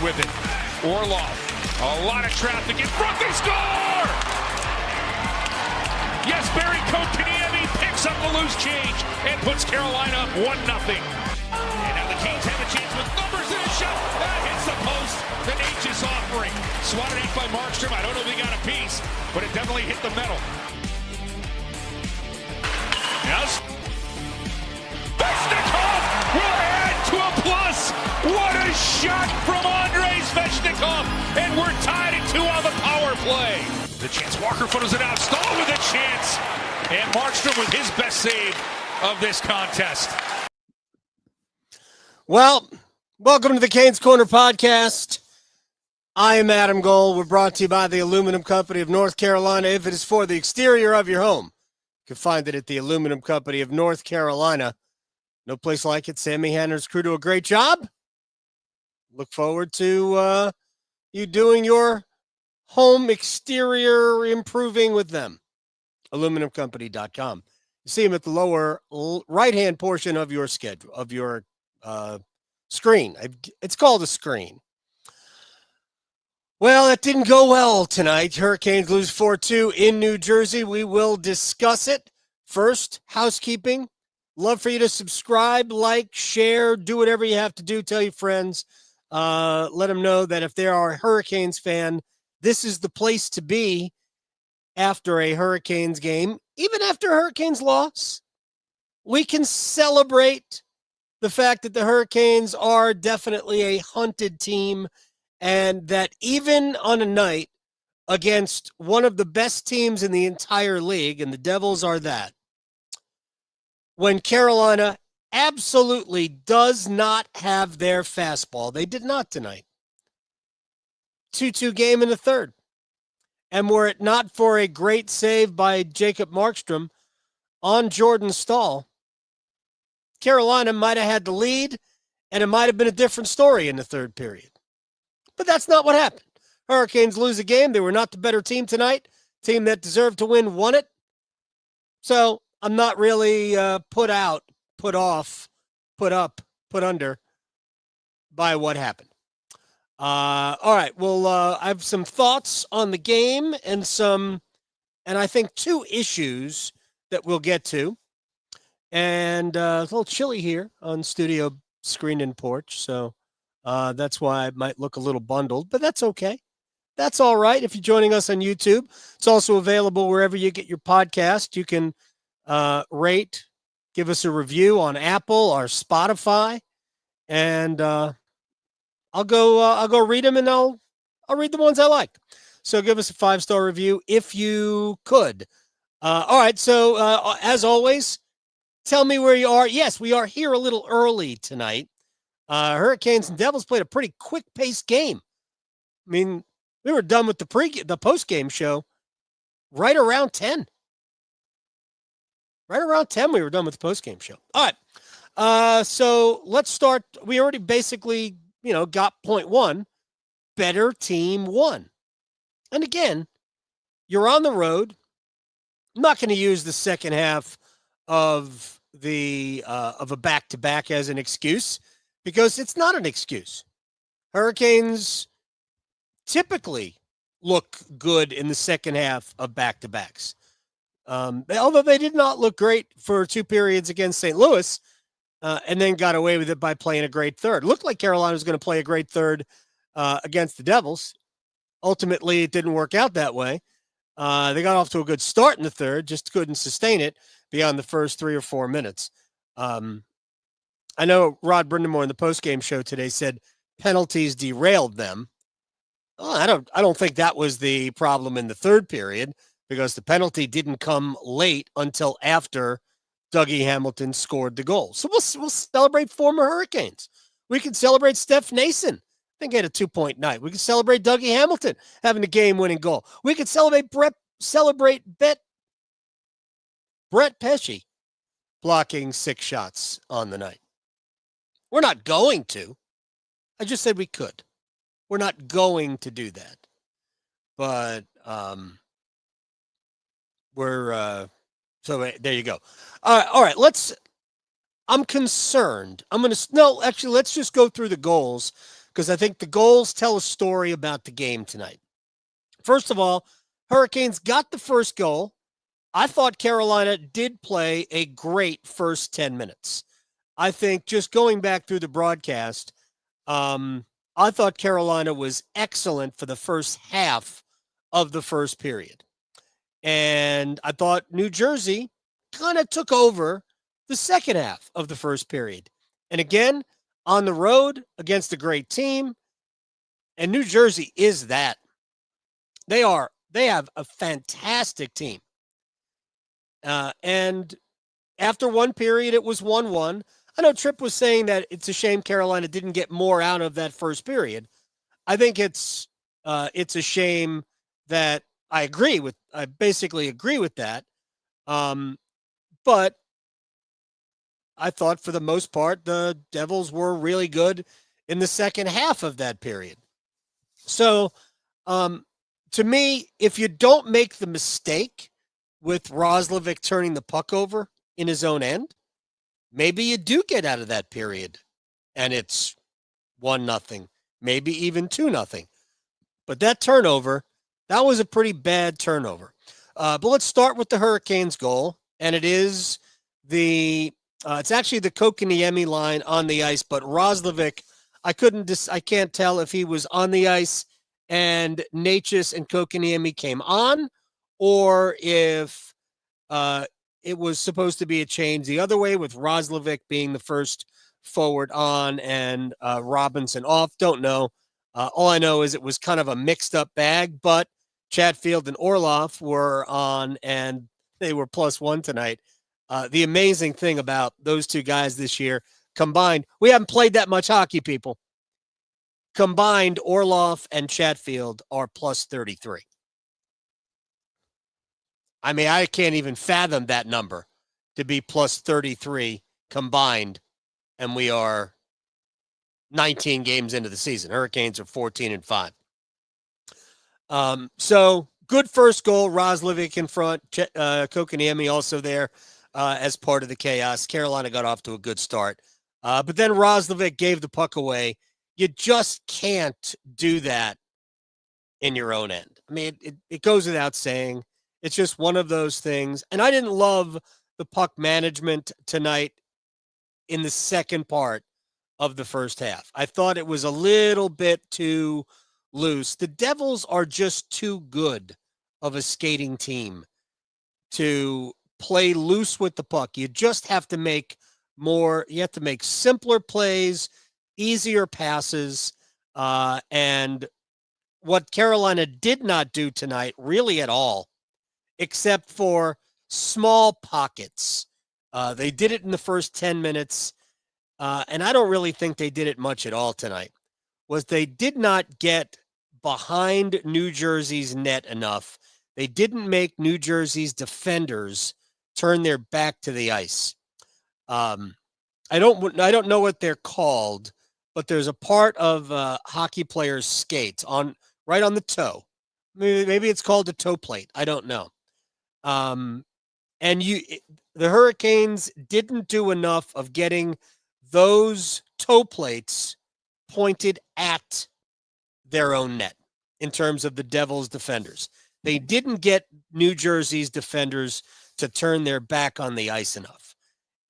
with it. Orlov, a lot of traffic in front, they score! Jesper Bratt picks up the loose change and puts Carolina up 1-0. And now the Canes have a chance with numbers in a shot. That hits the post. The Necas offering. Swatted in by Markstrom. I don't know if he got a piece, but it definitely hit the metal. Yes. Svechnikov will add to a plus. What a shot from Andrei Svechnikov. And we're tied at 2 on the power play. The chance. Walker photos it out. Staal with a chance. And Markstrom with his best save of this contest. Well, welcome to the Canes Corner podcast. I am Adam Gold. We're brought to you by the Aluminum Company of North Carolina. If it is for the exterior of your home, you can find it at the Aluminum Company of North Carolina. No place like it. Sammy Hanner's crew do a great job. Look forward to you doing your home exterior improving with them. AluminumCompany.com. You see them at the lower right-hand portion of your schedule, of your screen. It's called a screen. Well, it didn't go well tonight. Hurricanes lose 4-2 in New Jersey. We will discuss it. First, housekeeping. Love for you to subscribe, like, share, do whatever you have to do. Tell your friends. Let them know that if they are a Hurricanes fan, this is the place to be after a Hurricanes game. Even after Hurricanes loss, we can celebrate the fact that the Hurricanes are definitely a hunted team, and that even on a night against one of the best teams in the entire league, and the Devils are that, when Carolina absolutely does not have their fastball, they did not tonight. 2-2 game in the third. And were it not for a great save by Jacob Markstrom on Jordan Staal, Carolina might have had the lead, and it might have been a different story in the third period. But that's not what happened. Hurricanes lose a game. They were not the better team tonight. Team that deserved to win won it. So I'm not really put out, put off, put up, put under by what happened. All right. Well, I have some thoughts on the game and I think 2 issues that we'll get to. And it's a little chilly here on studio screen and porch. So that's why I might look a little bundled, but that's okay. That's all right. If you're joining us on YouTube, it's also available wherever you get your podcast. You can rate, give us a review on Apple or Spotify, and I'll go read them, and I'll read the ones I like. So give us a 5-star review if you could. All right. So as always, tell me where you are. Yes, we are here a little early tonight. Hurricanes and Devils played a pretty quick-paced game. I mean, we were done with the post-game show right around 10. Right around 10, we were done with the post-game show. All right. So let's start. We already basically, got point 1. Better team won. And again, you're on the road. I'm not going to use the second half of a back-to-back as an excuse, because it's not an excuse. Hurricanes typically look good in the second half of back-to-backs. Although they did not look great for 2 periods against St. Louis, and then got away with it by playing a great third. Looked like Carolina was going to play a great third against the Devils. Ultimately, it didn't work out that way. They got off to a good start in the third, just couldn't sustain it beyond the first 3 or 4 minutes. I know Rod Brindamore in the postgame show today said penalties derailed them. Well, I don't think that was the problem in the third period, because the penalty didn't come late until after Dougie Hamilton scored the goal. So we'll celebrate former Hurricanes. We can celebrate Steph Nason. I think he had a 2-point night. We can celebrate Dougie Hamilton having a game-winning goal. We could celebrate Brett Pesce blocking 6 shots on the night. We're not going to. I just said we could. We're not going to do that. But so there you go. All right. I'm concerned. Let's just go through the goals, because I think the goals tell a story about the game tonight. First of all, Hurricanes got the first goal. I thought Carolina did play a great first 10 minutes. I think just going back through the broadcast, I thought Carolina was excellent for the first half of the first period. And I thought New Jersey kind of took over the second half of the first period. And again, on the road against a great team. And New Jersey is that. They have a fantastic team. And after one period, it was 1-1. I know Tripp was saying that it's a shame Carolina didn't get more out of that first period. I think it's a shame that I basically agree with that. But I thought for the most part, the Devils were really good in the second half of that period. So, to me, if you don't make the mistake with Roslovic turning the puck over in his own end, maybe you do get out of that period and it's 1-0, maybe even 2-0. But that turnover, that was a pretty bad turnover. But let's start with the Hurricanes goal. And it is it's actually the Kotkaniemi line on the ice, but Roslovic, I can't tell if he was on the ice and Necas and Kotkaniemi came on, or if it was supposed to be a change the other way with Roslovic being the first forward on and Robinson off. Don't know. All I know is it was kind of a mixed up bag, but Chatfield and Orlov were on and they were +1 tonight. The amazing thing about those two guys this year combined, we haven't played that much hockey, people. Combined, Orlov and Chatfield are +33. I mean, I can't even fathom that number to be +33 combined, and we are 19 games into the season. Hurricanes are 14-5. So good first goal, Roslovic in front, Kotkaniemi also there as part of the chaos. Carolina got off to a good start. But then Roslovic gave the puck away. You just can't do that in your own end. I mean, it goes without saying. It's just one of those things. And I didn't love the puck management tonight in the second part of the first half. I thought it was a little bit too loose. The Devils are just too good of a skating team to play loose with the puck. You just have to make simpler plays, easier passes, and what Carolina did not do tonight really at all, except for small pockets. They did it in the first 10 minutes, and I don't really think they did it much at all tonight, was they did not get behind New Jersey's net enough. They didn't make New Jersey's defenders turn their back to the ice. I don't know what they're called, but there's a part of hockey players' skates right on the toe. Maybe it's called a toe plate. I don't know. And the Hurricanes didn't do enough of getting those toe plates pointed at their own net in terms of the Devils' defenders. They didn't get New Jersey's defenders to turn their back on the ice enough.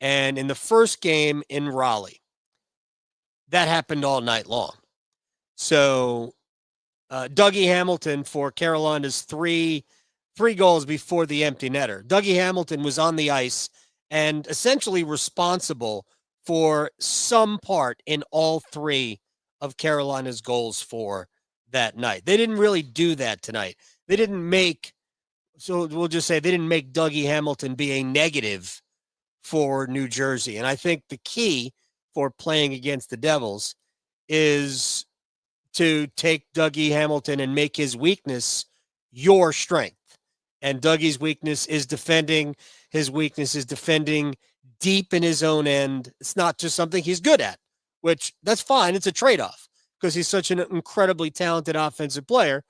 And in the first game in Raleigh, that happened all night long. So Dougie Hamilton for Carolina's three goals before the empty netter. Dougie Hamilton was on the ice and essentially responsible for some part in all three of Carolina's goals for that night. They didn't really do that tonight. They didn't make Dougie Hamilton be a negative for New Jersey. And I think the key for playing against the Devils is to take Dougie Hamilton and make his weakness your strength. And Dougie's weakness is defending. His weakness is defending deep in his own end. It's not just something he's good at, which that's fine. It's a trade-off because he's such an incredibly talented offensive player.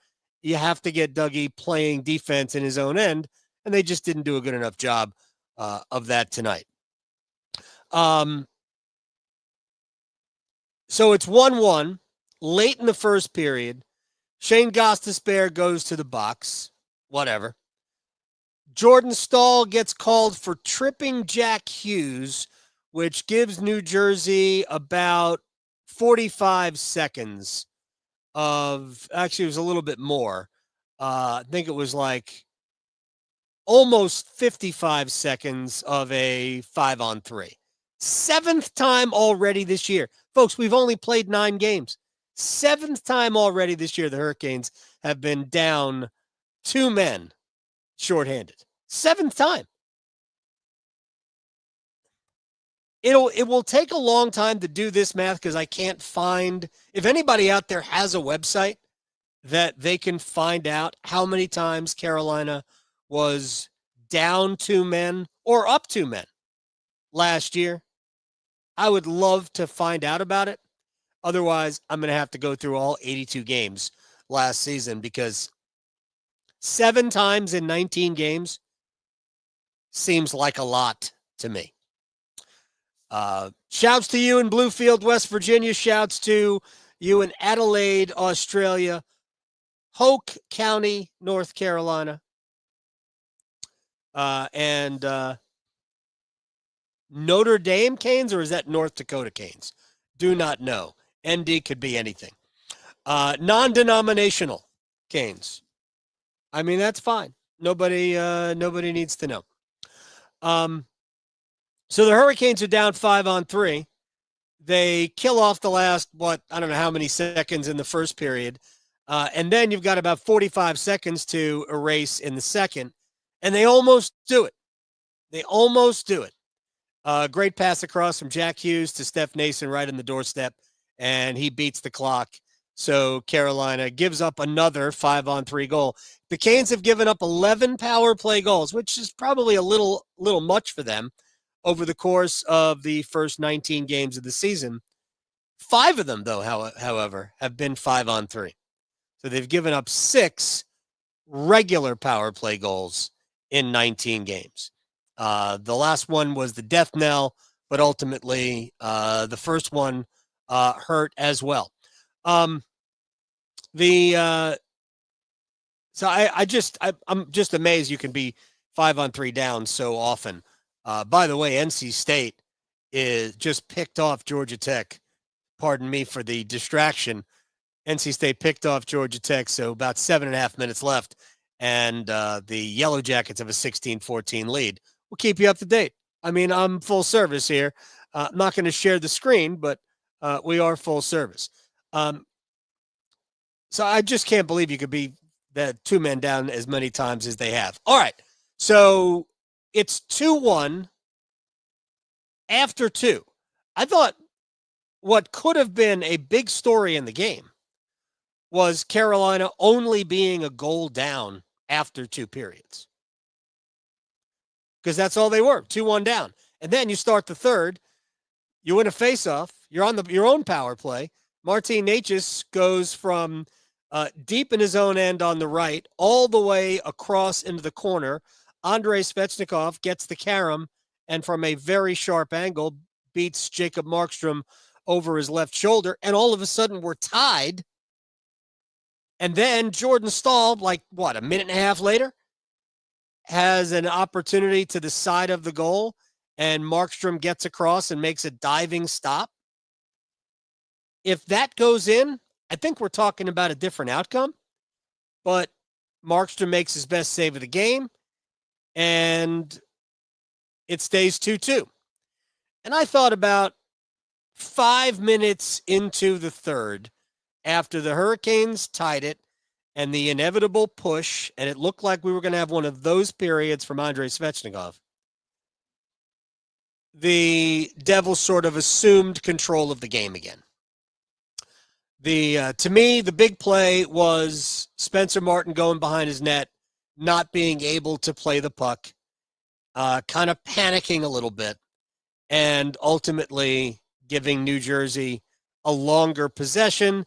You have to get Dougie playing defense in his own end, and they just didn't do a good enough job of that tonight. So it's 1-1. late in the first period, Shane Gostisbehere goes to the box. Whatever. Jordan Staal gets called for tripping Jack Hughes, which gives New Jersey about 45 seconds of, actually it was a little bit more. I think it was like almost 55 seconds of a 5-on-3. 7th time already this year. Folks, we've only played 9 games. 7th time already this year the Hurricanes have been down 2 men shorthanded. 7th time. It will take a long time to do this math because I can't find, if anybody out there has a website that they can find out how many times Carolina was down 2 men or up 2 men last year, I would love to find out about it. Otherwise, I'm going to have to go through all 82 games last season because 7 times in 19 games seems like a lot to me. Shouts to you in Bluefield, West Virginia. Shouts to you in Adelaide, Australia. Hoke County, North Carolina. And Notre Dame Canes, or is that North Dakota Canes? Do not know. ND could be anything. Non-denominational Canes. I mean, that's fine. Nobody needs to know. So the Hurricanes are down 5-on-3. They kill off the last, I don't know how many seconds in the first period. And then you've got about 45 seconds to erase in the second. And they almost do it. They almost do it. Great pass across from Jack Hughes to Steph Nason right in the doorstep. And he beats the clock. So Carolina gives up another 5-on-3 goal. The Canes have given up 11 power play goals, which is probably a little much for them over the course of the first 19 games of the season. 5 of them, though, however, have been 5-on-3. So they've given up 6 regular power play goals in 19 games. The last one was the death knell, but ultimately the first one hurt as well. So I'm just amazed you can be 5-on-3 down so often. By the way, NC State is just picked off Georgia Tech. Pardon me for the distraction. NC State picked off Georgia Tech, so about 7.5 minutes left, and the Yellow Jackets have a 16-14 lead. We'll keep you up to date. I mean, I'm full service here. I'm not going to share the screen, but we are full service. So I just can't believe you could be that 2 men down as many times as they have. All right, so it's 2-1 after 2. I thought what could have been a big story in the game was Carolina only being a goal down after 2 periods. Because that's all they were, 2-1 down. And then you start the third, you win a faceoff, you're on your own power play. Martin Necas goes from deep in his own end on the right all the way across into the corner. Andrei Svechnikov gets the carom and from a very sharp angle beats Jacob Markstrom over his left shoulder. And all of a sudden we're tied. And then Jordan Staal, a minute and a half later, has an opportunity to the side of the goal, and Markstrom gets across and makes a diving stop. If that goes in, I think we're talking about a different outcome. But Markstrom makes his best save of the game, and it stays 2-2. And I thought about 5 minutes into the third, after the Hurricanes tied it and the inevitable push, and it looked like we were going to have one of those periods from Andrei Svechnikov, the Devils sort of assumed control of the game again. To me, the big play was Spencer Martin going behind his net, not being able to play the puck, kind of panicking a little bit, and ultimately giving New Jersey a longer possession.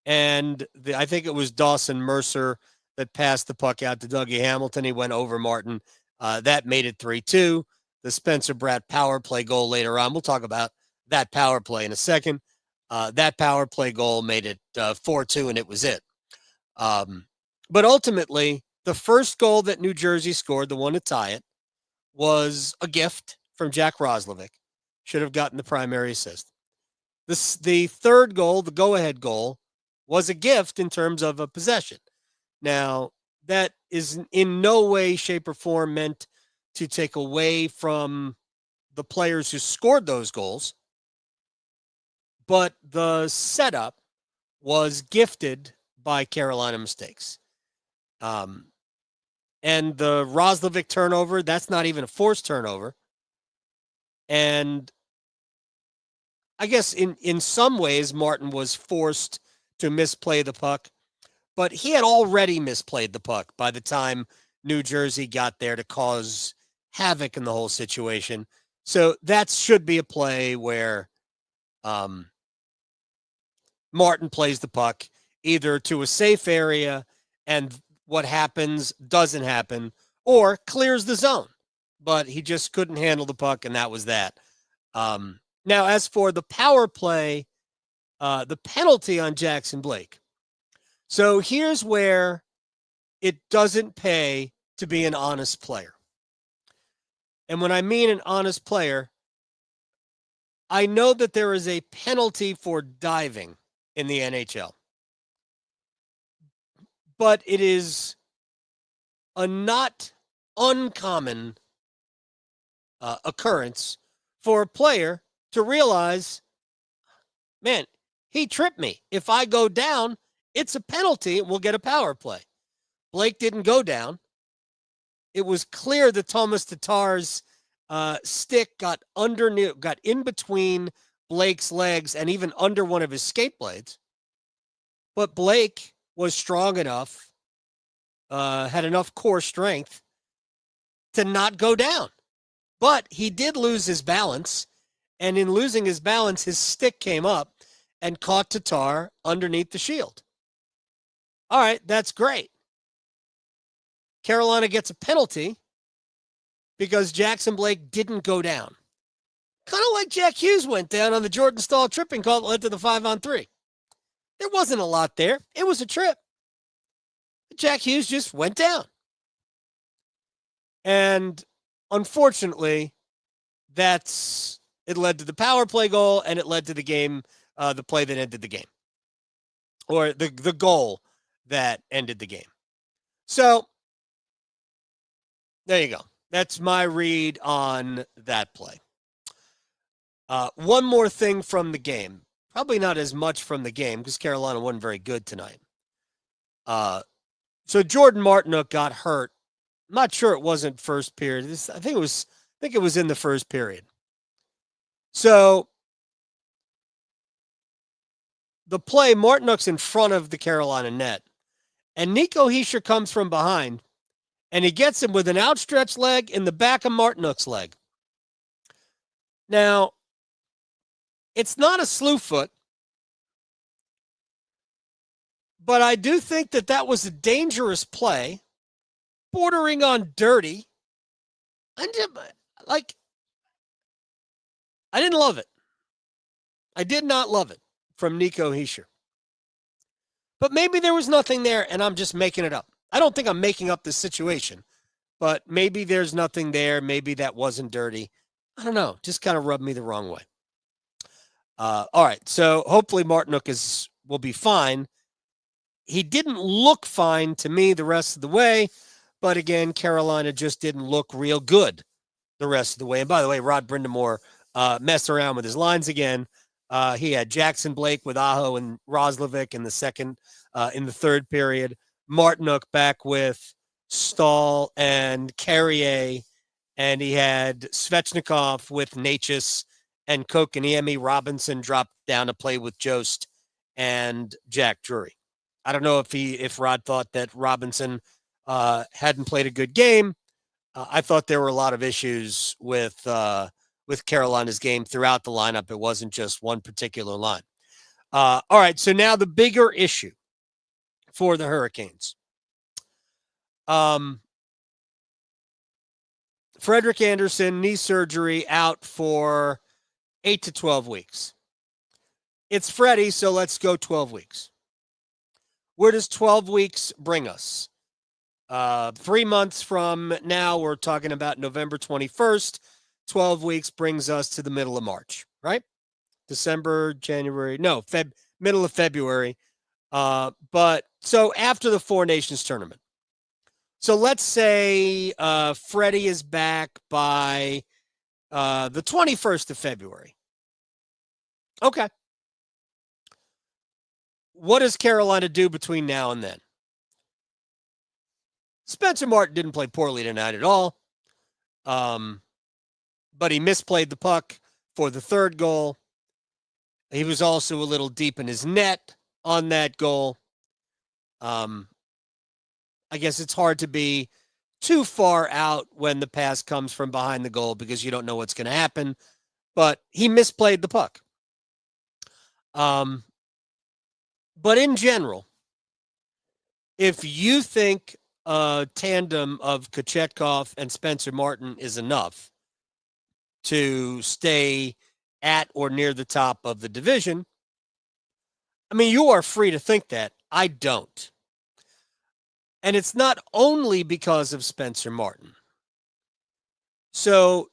And I think it was Dawson Mercer that passed the puck out to Dougie Hamilton. He went over Martin. That made it 3-2. The Spencer Bratt power play goal later on. We'll talk about that power play in a second. That power play goal made it 4-2, and it was it. But ultimately, the first goal that New Jersey scored, the one to tie it, was a gift from Jack Roslovic. Should have gotten the primary assist. The third goal, the go-ahead goal, was a gift in terms of a possession. Now, that is in no way, shape, or form meant to take away from the players who scored those goals, but the setup was gifted by Carolina mistakes. And the Roslovic turnover, that's not even a forced turnover. And I guess in some ways, Martin was forced to misplay the puck, but he had already misplayed the puck by the time New Jersey got there to cause havoc in the whole situation. So that should be a play where Martin plays the puck either to a safe area and what happens doesn't happen, or clears the zone. But he just couldn't handle the puck, and that was that. Now, as for the power play, the penalty on Jackson Blake. So here's where it doesn't pay to be an honest player. And when I mean an honest player, I know that there is a penalty for diving in the NHL. But it is a not uncommon occurrence for a player to realize, man, he tripped me. If I go down, it's a penalty and we'll get a power play. Blake didn't go down. It was clear that Thomas Tatar's stick got in between Blake's legs and even under one of his skate blades. But Blake was strong enough, had enough core strength to not go down. But he did lose his balance, and in losing his balance, his stick came up and caught Tatar underneath the shield. All right, that's great. Carolina gets a penalty because Jackson Blake didn't go down. Kind of like Jack Hughes went down on the Jordan Staal tripping call that led to the 5-on-3. There wasn't a lot there. It was a trip. Jack Hughes just went down. And unfortunately, it led to the power play goal, and it led to the game, the play that ended the game. Or the goal that ended the game. So, there you go. That's my read on that play. One more thing from the game. Probably not as much from the game because Carolina wasn't very good tonight. So Jordan Martinook got hurt. I'm not sure it wasn't first period. I think it was in the first period. So the play, Martinook's in front of the Carolina net, and Nico Hischier comes from behind, and he gets him with an outstretched leg in the back of Martinook's leg. Now, it's not a slew foot, but I do think that was a dangerous play, bordering on dirty. I didn't love it. I did not love it from Nico Hischier. But maybe there was nothing there, and I'm just making it up. I don't think I'm making up this situation, but maybe there's nothing there. Maybe that wasn't dirty. I don't know. Just kind of rubbed me the wrong way. All right, so hopefully Martinook will be fine. He didn't look fine to me the rest of the way, but again, Carolina just didn't look real good the rest of the way. And by the way, Rod Brindamore messed around with his lines again. He had Jackson Blake with Aho and Roslovic in the third period. Martinook back with Staal and Carrier, and he had Svechnikov with Necas and Kochetkov. Robinson dropped down to play with Jost and Jack Drury. I don't know if Rod thought that Robinson hadn't played a good game. I thought there were a lot of issues with Carolina's game throughout the lineup. It wasn't just one particular line. All right, so now the bigger issue for the Hurricanes. Frederik Andersen, knee surgery, out for 8 to 12 weeks. It's Freddie, so let's go 12 weeks. Where does 12 weeks bring us? 3 months from now, we're talking about November 21st. 12 weeks brings us to the middle of March, right? December, January, no, middle of February. But so after the Four Nations tournament. So let's say Freddie is back by the 21st of February. Okay. What does Carolina do between now and then? Spencer Martin didn't play poorly tonight at all. But he misplayed the puck for the third goal. He was also a little deep in his net on that goal. I guess it's hard to be too far out when the pass comes from behind the goal because you don't know what's going to happen. But he misplayed the puck. But in general, if you think a tandem of Kochetkov and Spencer Martin is enough to stay at or near the top of the division, I mean, you are free to think that. I don't. And it's not only because of Spencer Martin. So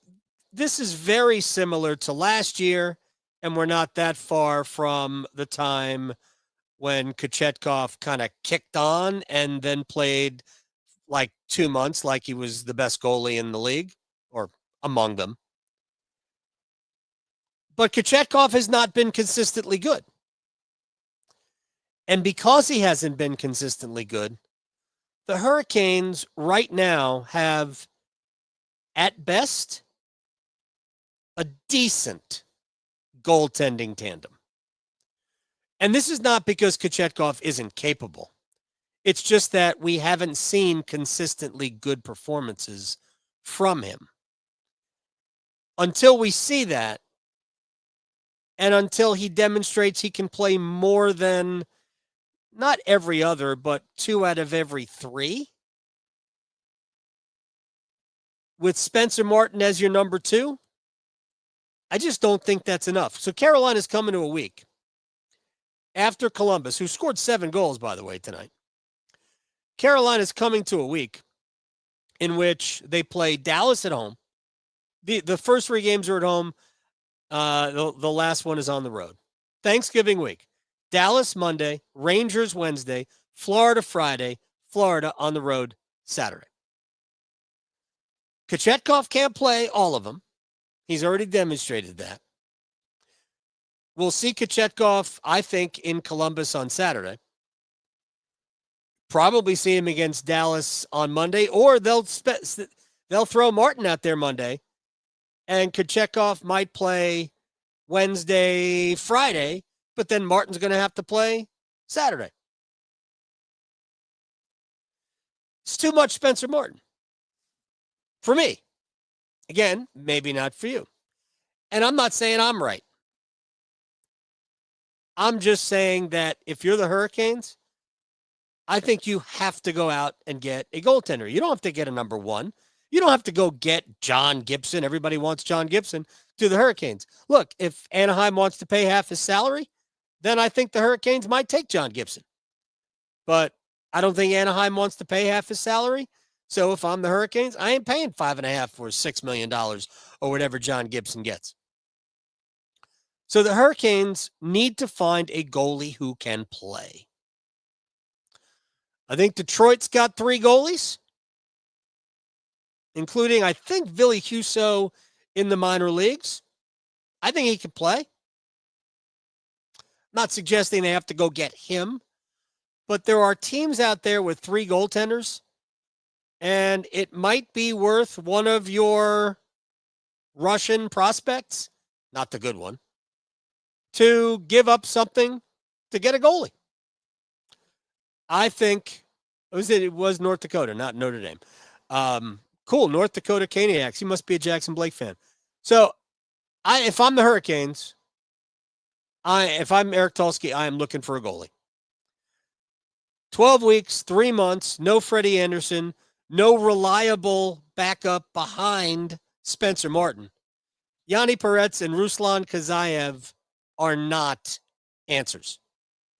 this is very similar to last year, and we're not that far from the time when Kochetkov kind of kicked on and then played like 2 months like he was the best goalie in the league or among them. But Kochetkov has not been consistently good. And because he hasn't been consistently good, the Hurricanes right now have, at best, a decent goaltending tandem. And this is not because Kochetkov isn't capable. It's just that we haven't seen consistently good performances from him. Until we see that, and until he demonstrates he can play more than, not every other, but 2 out of every 3, with Spencer Martin as your number 2, I just don't think that's enough. So Carolina's coming to a week after Columbus, who scored 7 goals, by the way, tonight. Carolina's coming to a week in which they play Dallas at home. The first 3 games are at home. The last one is on the road. Thanksgiving week. Dallas Monday, Rangers Wednesday, Florida Friday, Florida on the road Saturday. Kochetkov can't play all of them. He's already demonstrated that. We'll see Kochetkov, I think, in Columbus on Saturday. Probably see him against Dallas on Monday, or they'll throw Martin out there Monday, and Kochetkov might play Wednesday, Friday, but then Martin's going to have to play Saturday. It's too much Spencer Martin. For me. Again, maybe not for you. And I'm not saying I'm right. I'm just saying that if you're the Hurricanes, I think you have to go out and get a goaltender. You don't have to get a number 1. You don't have to go get John Gibson. Everybody wants John Gibson to the Hurricanes. Look, if Anaheim wants to pay half his salary, then I think the Hurricanes might take John Gibson. But I don't think Anaheim wants to pay half his salary. So if I'm the Hurricanes, I ain't paying $5.5 or $6 million or whatever John Gibson gets. So the Hurricanes need to find a goalie who can play. I think Detroit's got 3 goalies, including, I think, Ville Husso in the minor leagues. I think he can play. Not suggesting they have to go get him, but there are teams out there with 3 goaltenders, and it might be worth one of your Russian prospects, not the good one, to give up something to get a goalie. I think it was North Dakota, not Notre Dame. Cool, North Dakota Caniacs. He must be a Jackson Blake fan. So, if I'm the Hurricanes, if I'm Eric Tulsky, I am looking for a goalie. 12 weeks, 3 months, no Freddie Anderson, no reliable backup behind Spencer Martin. Yanni Peretz and Ruslan Kazayev are not answers.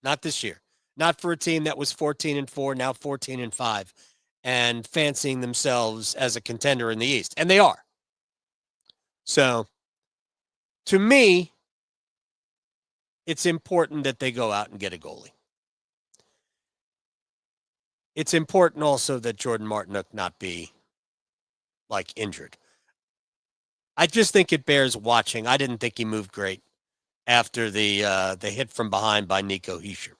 Not this year. Not for a team that was 14-4, now 14-5, and fancying themselves as a contender in the East. And they are. So, to me, it's important that they go out and get a goalie. It's important also that Jordan Martinook not be, injured. I just think it bears watching. I didn't think he moved great after the hit from behind by Nico Hischier.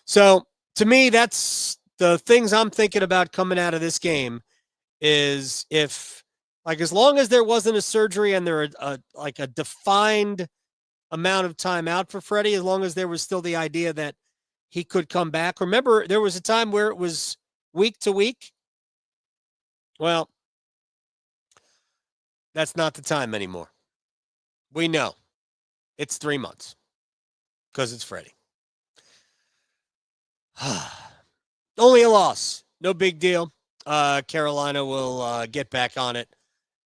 So, to me, that's the things I'm thinking about coming out of this game is if, as long as there wasn't a surgery and there a defined amount of time out for Freddie, as long as there was still the idea that he could come back. Remember, there was a time where it was week to week. Well, that's not the time anymore. We know it's 3 months because it's Freddie. Only a loss. No big deal. Carolina will get back on it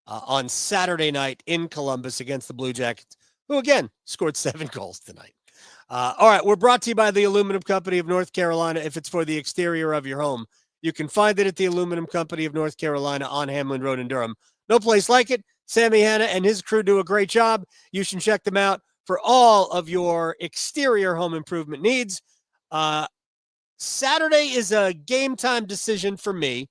on Saturday night in Columbus against the Blue Jackets, who, again, scored 7 goals tonight. All right, we're brought to you by the Aluminum Company of North Carolina. If it's for the exterior of your home, you can find it at the Aluminum Company of North Carolina on Hamlin Road in Durham. No place like it. Sammy Hanna and his crew do a great job. You should check them out for all of your exterior home improvement needs. Saturday is a game time decision for me.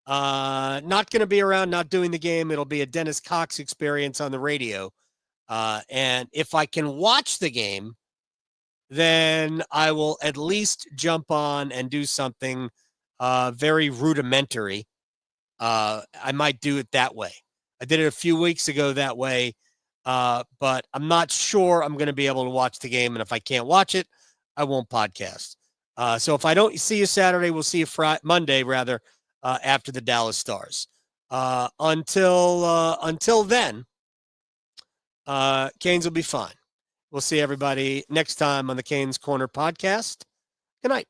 Not going to be around, not doing the game. It'll be a Dennis Cox experience on the radio. And if I can watch the game, then I will at least jump on and do something very rudimentary. I might do it that way. I did it a few weeks ago that way, but I'm not sure I'm going to be able to watch the game. And if I can't watch it, I won't podcast. So if I don't see you Saturday, we'll see you Monday, rather, after the Dallas Stars. Until then, Canes will be fine. We'll see everybody next time on the Canes Corner podcast. Good night.